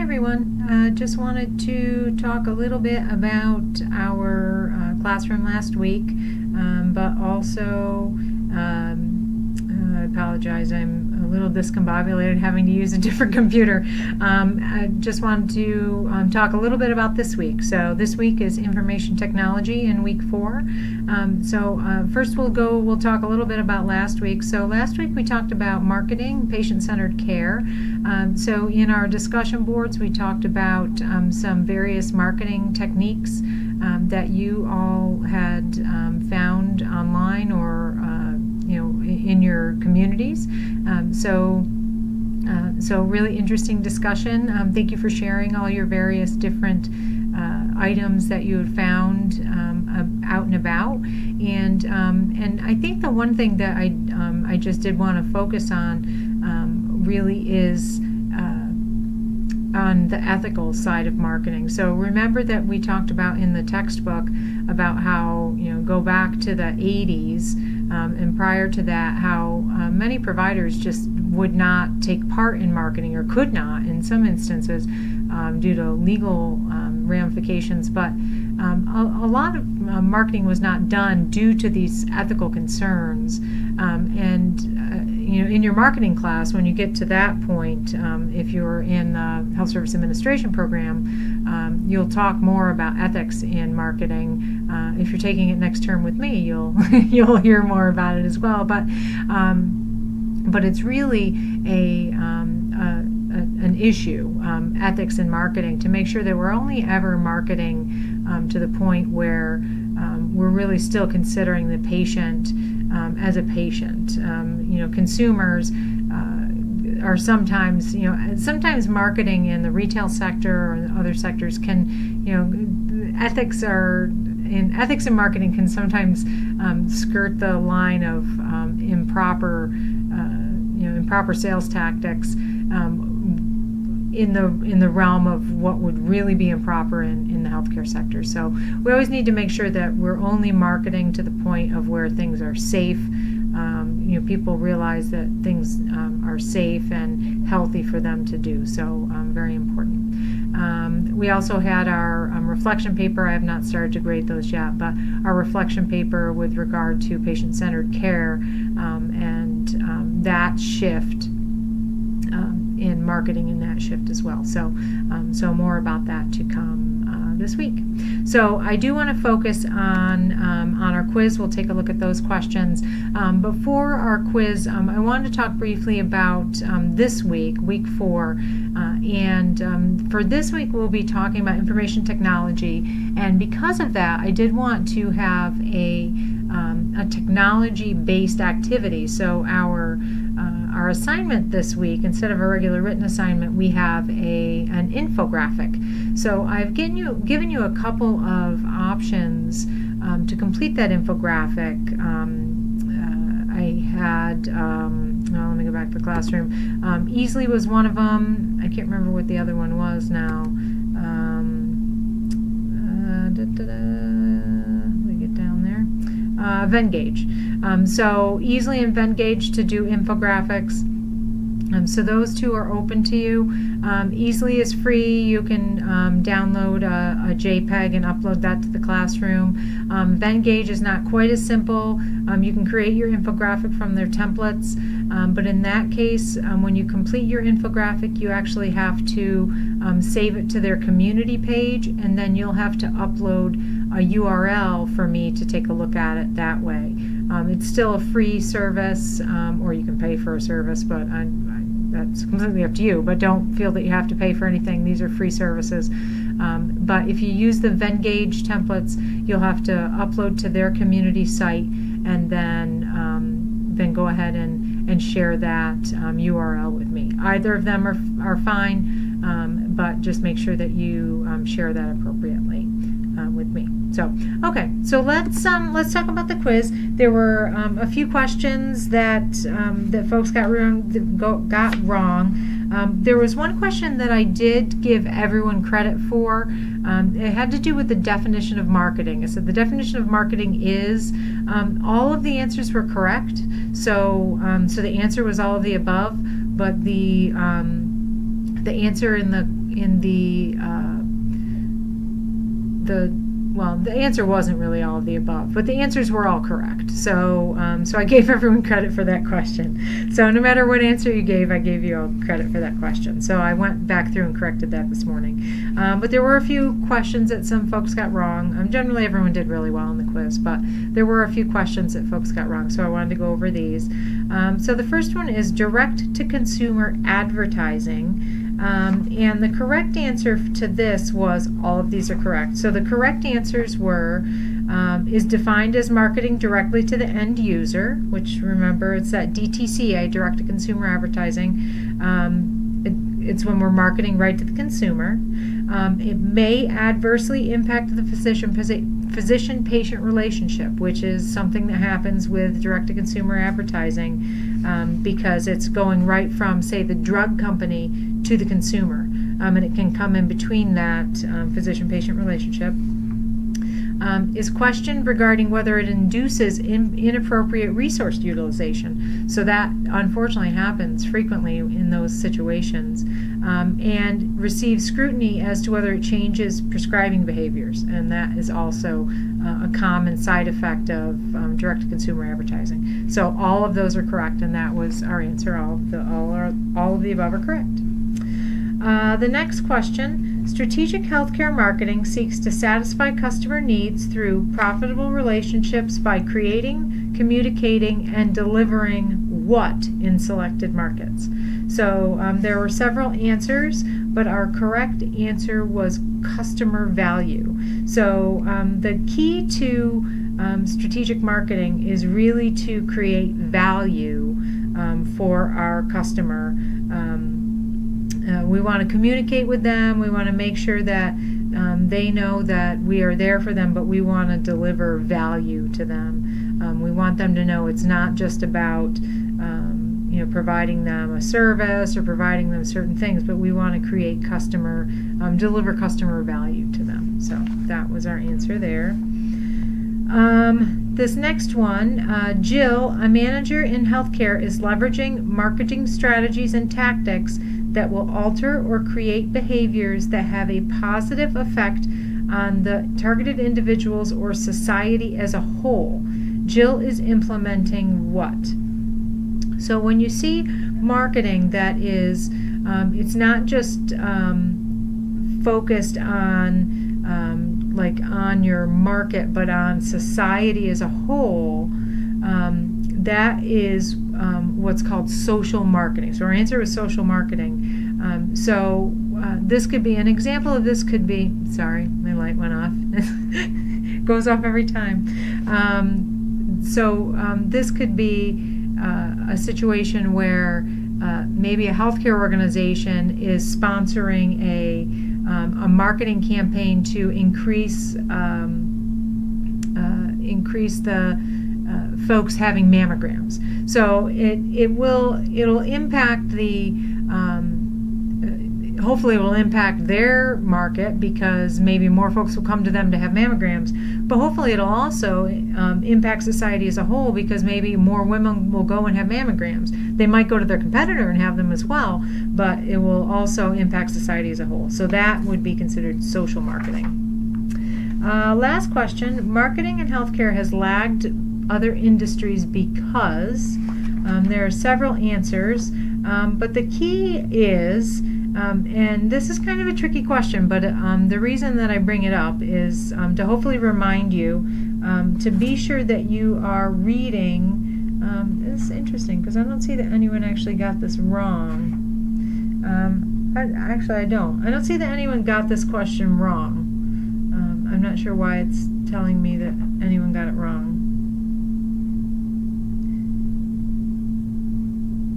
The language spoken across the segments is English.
everyone. Just wanted to talk a little bit about our classroom last week, but also I apologize, I'm a little discombobulated having to use a different computer. I just wanted to talk a little bit about this week. So this week is information technology in week 4. First we'll talk a little bit about last week. So last week we talked about marketing, patient-centered care. So in our discussion boards we talked about some various marketing techniques that you all had found online or in your communities. So really interesting discussion. Thank you for sharing all your various different items that you had found out and about. And I think the one thing that I just did want to focus on really is on the ethical side of marketing. So remember that we talked about in the textbook about how, go back to the 80s and prior to that, how many providers just would not take part in marketing, or could not in some instances due to legal ramifications. But a lot of marketing was not done due to these ethical concerns. In your marketing class, when you get to that point, if you're in the Health Service Administration program, you'll talk more about ethics in marketing. If you're taking it next term with me, you'll hear more about it as well. But it's really an issue, ethics in marketing, to make sure that we're only ever marketing to the point where we're really still considering the patient as a patient. Consumers are sometimes, sometimes marketing in the retail sector or other sectors can, ethics in marketing can sometimes skirt the line of improper sales tactics in the realm of what would really be improper in the healthcare sector. So we always need to make sure that we're only marketing to the point of where things are safe. People realize that things are safe and healthy for them to do. So very important. We also had our reflection paper. I have not started to grade those yet, but our reflection paper with regard to patient-centered care and that shift in marketing in that shift as well. So more about that to come this week. So I do want to focus on our quiz. We'll take a look at those questions. Before our quiz, I wanted to talk briefly about this week, week 4. For this week, we'll be talking about information technology. And because of that, I did want to have a technology-based activity. So our assignment this week, instead of a regular written assignment, we have an infographic. So I've given you a couple of options to complete that infographic. I had, let me go back to the classroom. Easily was one of them. I can't remember what the other one was now. Let me get down there. Venngage. So Easily and Venngage to do infographics. So those two are open to you. Easily is free. You can download a JPEG and upload that to the classroom. Venngage is not quite as simple. You can create your infographic from their templates, but in that case, when you complete your infographic, you actually have to save it to their community page, and then you'll have to upload a URL for me to take a look at it that way. It's still a free service, or you can pay for a service, but that's completely up to you. But don't feel that you have to pay for anything. These are free services. But if you use the Venngage templates, you'll have to upload to their community site, and then go ahead and share that URL with me. Either of them are fine, but just make sure that you share that appropriately with me. So let's talk about the quiz. There were a few questions that folks got wrong. There was one question that I did give everyone credit for. It had to do with the definition of marketing. I said the definition of marketing is, all of the answers were correct. So the answer was all of the above, but the the answer the answer wasn't really all of the above, but the answers were all correct. So I gave everyone credit for that question. So no matter what answer you gave, I gave you all credit for that question. So I went back through and corrected that this morning. But there were a few questions that some folks got wrong. Generally, everyone did really well in the quiz, but there were a few questions that folks got wrong, so I wanted to go over these. So the first one is direct-to-consumer advertising. And the correct answer to this was all of these are correct. So the correct answers were is defined as marketing directly to the end user, which remember it's that DTCA, direct to consumer advertising. It's when we're marketing right to the consumer. It may adversely impact the physician-patient relationship, which is something that happens with direct-to-consumer advertising because it's going right from, say, the drug company to the consumer, and it can come in between that physician-patient relationship. Is questioned regarding whether it induces inappropriate resource utilization. So that unfortunately happens frequently in those situations. And receives scrutiny as to whether it changes prescribing behaviors. And that is also a common side effect of direct-to-consumer advertising. So all of those are correct, and that was our answer. All of the above are correct. The next question, strategic healthcare marketing seeks to satisfy customer needs through profitable relationships by creating, communicating, and delivering what in selected markets. So there were several answers, but our correct answer was customer value. So the key to strategic marketing is really to create value for our customer. We want to communicate with them. We want to make sure that they know that we are there for them, but we want to deliver value to them. We want them to know it's not just about providing them a service or providing them certain things, but we want to create deliver customer value to them. So that was our answer there. This next one, Jill, a manager in healthcare, is leveraging marketing strategies and tactics that will alter or create behaviors that have a positive effect on the targeted individuals or society as a whole. Jill is implementing what? So when you see marketing that is, it's not just focused on on your market, but on society as a whole, that is what's called social marketing. So our answer was social marketing. This could be an example of this could be, sorry, my light went off. It goes off every time. This could be a situation where maybe a healthcare organization is sponsoring a marketing campaign to increase the folks having mammograms. So it'll impact hopefully it will impact their market because maybe more folks will come to them to have mammograms, but hopefully it'll also impact society as a whole because maybe more women will go and have mammograms. They might go to their competitor and have them as well, but it will also impact society as a whole. So that would be considered social marketing. Last question, marketing in healthcare has lagged other industries because there are several answers, but the key is, and this is kind of a tricky question, but the reason that I bring it up is to hopefully remind you to be sure that you are reading. It's interesting because I don't see that anyone actually got this wrong. Actually, I don't see that anyone got this question wrong. I'm not sure why it's telling me that anyone got it wrong.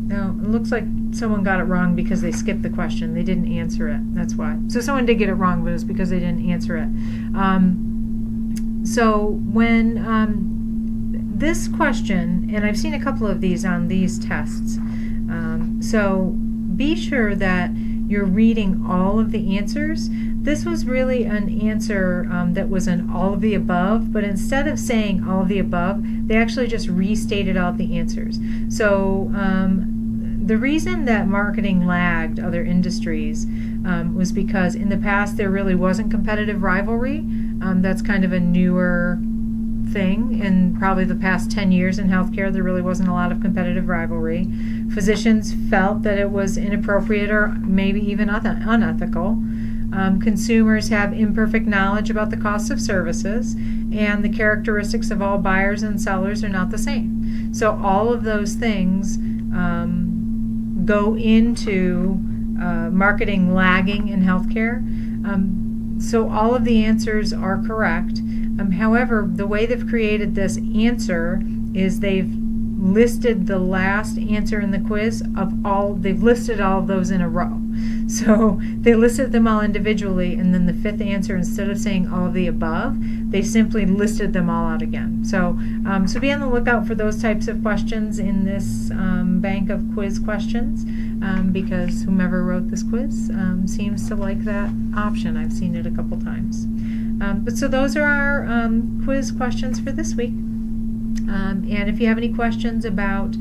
No, it looks like someone got it wrong because they skipped the question. They didn't answer it. That's why. So someone did get it wrong, but it was because they didn't answer it. So when this question, and I've seen a couple of these on these tests, so be sure that you're reading all of the answers. This was really an answer that was an all of the above, but instead of saying all of the above, they actually just restated all of the answers. So The reason that marketing lagged other industries was because in the past there really wasn't competitive rivalry. That's kind of a newer thing. In probably the past 10 years in healthcare, there really wasn't a lot of competitive rivalry. Physicians felt that it was inappropriate or maybe even unethical. Consumers have imperfect knowledge about the cost of services, and the characteristics of all buyers and sellers are not the same. So all of those things go into marketing lagging in healthcare. So all of the answers are correct. However, the way they've created this answer is they've listed the last answer in the quiz they've listed all of those in a row. So they listed them all individually, and then the fifth answer, instead of saying all of the above, they simply listed them all out again. So be on the lookout for those types of questions in this bank of quiz questions, because whomever wrote this quiz seems to like that option. I've seen it a couple times. So those are our quiz questions for this week. And if you have any questions about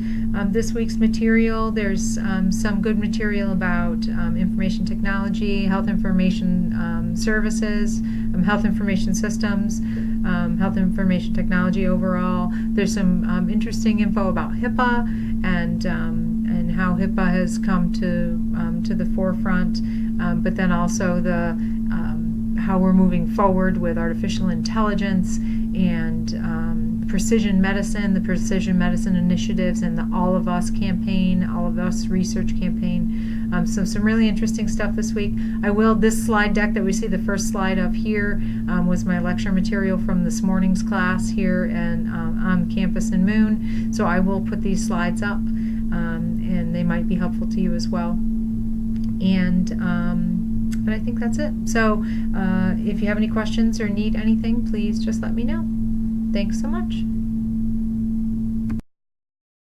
this week's material, there's some good material about information technology, health information services, health information systems, health information technology overall. There's some interesting info about HIPAA and how HIPAA has come to the forefront, but then also the how we're moving forward with artificial intelligence and precision medicine, the precision medicine initiatives, and the All of Us campaign, All of Us research campaign. So some really interesting stuff this week. This slide deck that we see the first slide of here was my lecture material from this morning's class here and on campus in Moon. So I will put these slides up, and they might be helpful to you as well. But I think that's it. So if you have any questions or need anything, please just let me know. Thanks so much.